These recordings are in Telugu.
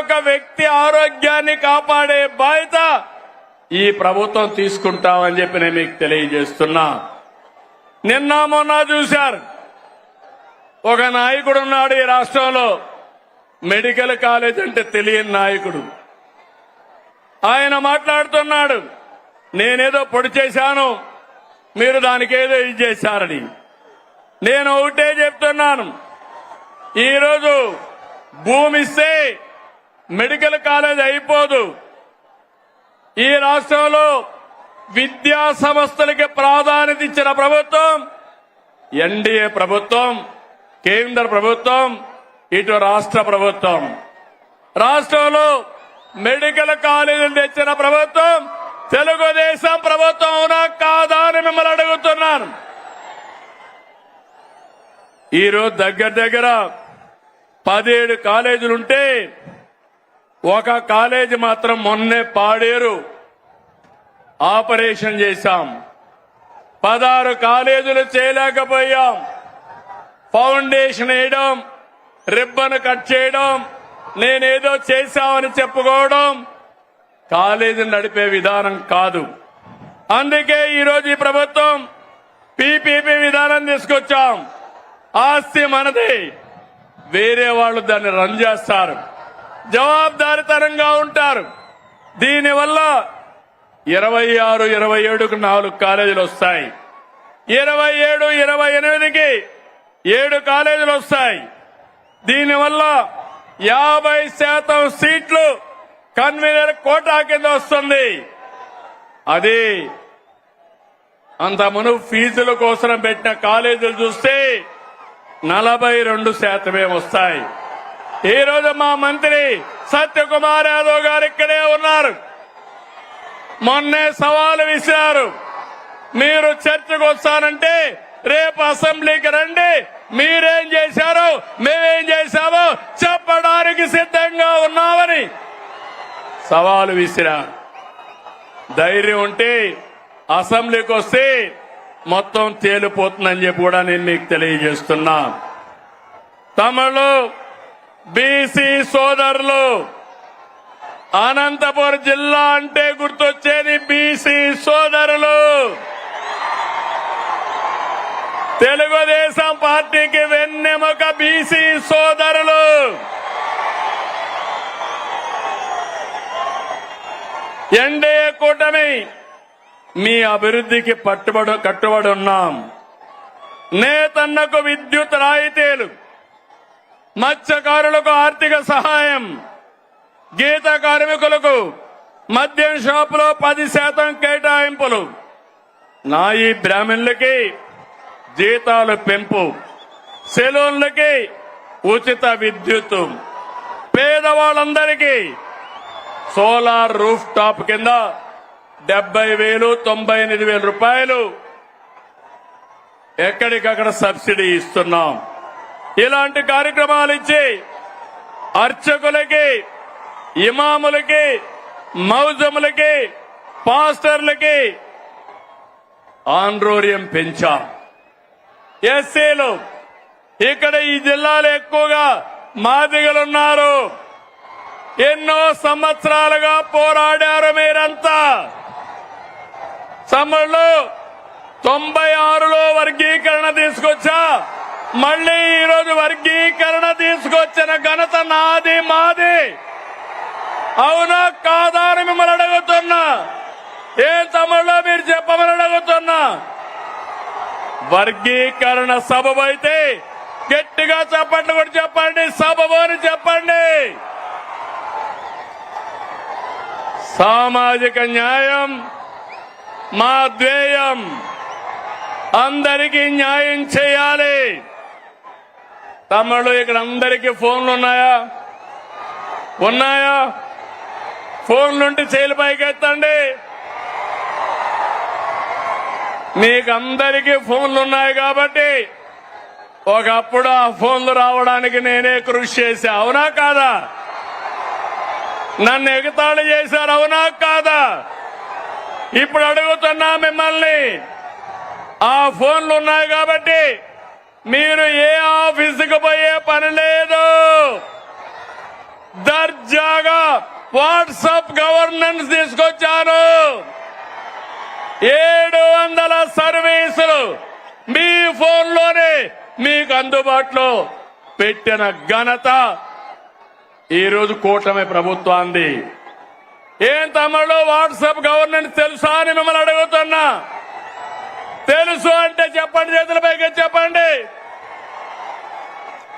ఒక్క వ్యక్తి ఆరోగ్యాన్ని కాపాడే బాధ్యత ఈ ప్రభుత్వం తీసుకుంటామని చెప్పి నేను మీకు తెలియజేస్తున్నా. నిన్న మొన్న చూశారు, ఒక నాయకుడు ఉన్నాడు ఈ రాష్ట్రంలో, మెడికల్ కాలేజ్ అంటే తెలియని నాయకుడు. ఆయన మాట్లాడుతున్నాడు, నేనేదో పొడి చేశాను, మీరు దానికి ఏదో ఇది చేశారని. నేను ఒకటే చెప్తున్నాను, ఈరోజు భూమి ఇస్తే మెడికల్ కాలేజ్ అయిపోదు. ఈ రాష్ట్రంలో విద్యా సంస్థలకి ప్రాధాన్యత ఇచ్చిన ప్రభుత్వం ఎన్డీఏ ప్రభుత్వం, కేంద్ర ప్రభుత్వం, ఇటు రాష్ట్ర ప్రభుత్వం. రాష్ట్రంలో మెడికల్ కాలేజీలు తెచ్చిన ప్రభుత్వం తెలుగుదేశం ప్రభుత్వం అవునా కాదా అని మిమ్మల్ని అడుగుతున్నాను. ఈరోజు దగ్గర 17 కాలేజీలుంటే ఒక కాలేజీ మాత్రం మొన్నే పాడేరు ఆపరేషన్ చేశాం. 16 కాలేజీలు చేయలేకపోయాం. ఫౌండేషన్ వేయడం, రిబ్బన్ కట్ చేయడం, నేనేదో చేశామని చెప్పుకోవడం కాలేజీని నడిపే విధానం కాదు. అందుకే ఈరోజు ఈ ప్రభుత్వం పీపీపీ విధానం తీసుకొచ్చాం. ఆస్తి మనది, వేరే వాళ్ళు దాన్ని రన్ చేస్తారు, జవాబుదారీతనంగా ఉంటారు. దీనివల్ల 26, 27కు 4 కాలేజీలు వస్తాయి. 27, 28కి 7 కాలేజీలు వస్తాయి. దీనివల్ల 50% సీట్లు కన్వీనర్ కోటా కింద వస్తుంది. అది అంత మునుపు ఫీజుల కోసం పెట్టిన కాలేజీలు చూస్తే 42% వస్తాయి. ఈ రోజు మా మంత్రి సత్యకుమార్ యాదవ్ గారు ఇక్కడే ఉన్నారు. మొన్నే సవాలు విసిరారు, మీరు చర్చకు వస్తానంటే రేపు అసెంబ్లీకి రండి, మీరేం చేశారో మేమేం చేశామో చెప్పడానికి సిద్ధంగా ఉన్నామని సవాలు విసిరారు. ధైర్యం ఉంటే అసెంబ్లీకి వస్తే మొత్తం తేలిపోతుందని చెప్పి కూడా నేను మీకు తెలియజేస్తున్నా. తమిళ బీసీ సోదరులు, అనంతపురం జిల్లా అంటే గుర్తొచ్చేది బీసీ సోదరులు. తెలుగుదేశం పార్టీకి వెన్నెముక బీసీ సోదరులు. ఎన్డీఏ కూటమి మీ అభివృద్ధికి కట్టుబడి ఉన్నాం. నేతన్నకు విద్యుత్ రాయితీలు, మత్స్యకారులకు ఆర్థిక సహాయం, గీత కార్మికులకు మద్యం షాపులో 10% కేటాయింపులు, నాయి బ్రాహ్మణులకి జీతాలు పెంపు, సెలూన్లకి ఉచిత విద్యుత్, పేదవాళ్ళందరికీ సోలార్ రూఫ్ టాప్ కింద 70,000, 98,000 రూపాయలు ఎక్కడికక్కడ సబ్సిడీ ఇస్తున్నాం. ఇలాంటి కార్యక్రమాలు ఇచ్చి అర్చకులకి, ఇమాములకి, మౌజములకి, పాస్టర్లకి ఆన్రోరియం పెంచాం. ఎస్సీలు ఇక్కడ ఈ జిల్లాలో ఎక్కువగా మాదిగలున్నారు. ఎన్నో సంవత్సరాలుగా పోరాడారు మీరంతా. తమిళలో 96లో వర్గీకరణ తీసుకొచ్చా, మళ్లీ ఈరోజు వర్గీకరణ తీసుకొచ్చిన ఘనత నాది, మాది. అవునా కాదా అని మిమ్మల్ని అడుగుతున్నా. ఏం తమిళలో మీరు చెప్పమని అడుగుతున్నా. వర్గీకరణ సబబు అయితే గట్టిగా చెప్పండి, కూడా చెప్పండి, సబబు అని చెప్పండి. సామాజిక న్యాయం మా ధ్యేయం. అందరికీ న్యాయం చేయాలి. తమిళ ఇక్కడ అందరికీ ఫోన్లు ఉన్నాయా? ఉన్నాయా? ఫోన్లుంటే చేతులు పైకెత్తండి. మీకు అందరికీ ఫోన్లు ఉన్నాయి కాబట్టి ఒకప్పుడు ఆ ఫోన్లు రావడానికి నేనే కృషి చేశా. అవునా కాదా? నన్ను ఎగతాళి చేశారు. అవునా కాదా? ఇప్పుడు అడుగుతున్నా మిమ్మల్ని, ఆ ఫోన్లు ఉన్నాయి కాబట్టి మీరు ఏ ఆఫీసుకు పోయే పని లేదు. దర్జాగా వాట్సాప్ గవర్నెన్స్ తీసుకొచ్చాను. 700 సర్వీసులు మీ ఫోన్లోనే మీకు అందుబాటులో పెట్టిన ఘనత ఈరోజు కూటమి ప్రభుత్వాన్ని. ఏం తమ్ముళ్ళు వాట్సాప్ గవర్నెన్స్ తెలుసా అని మిమ్మల్ని అడుగుతున్నా. తెలుసు అంటే చెప్పండి, చేతులపైకి చెప్పండి.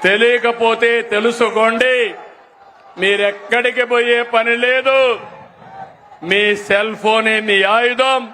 తెలియకపోతే తెలుసుకోండి. మీరెక్కడికి పోయే పని లేదు. మీ సెల్ ఫోనే మీ ఆయుధం.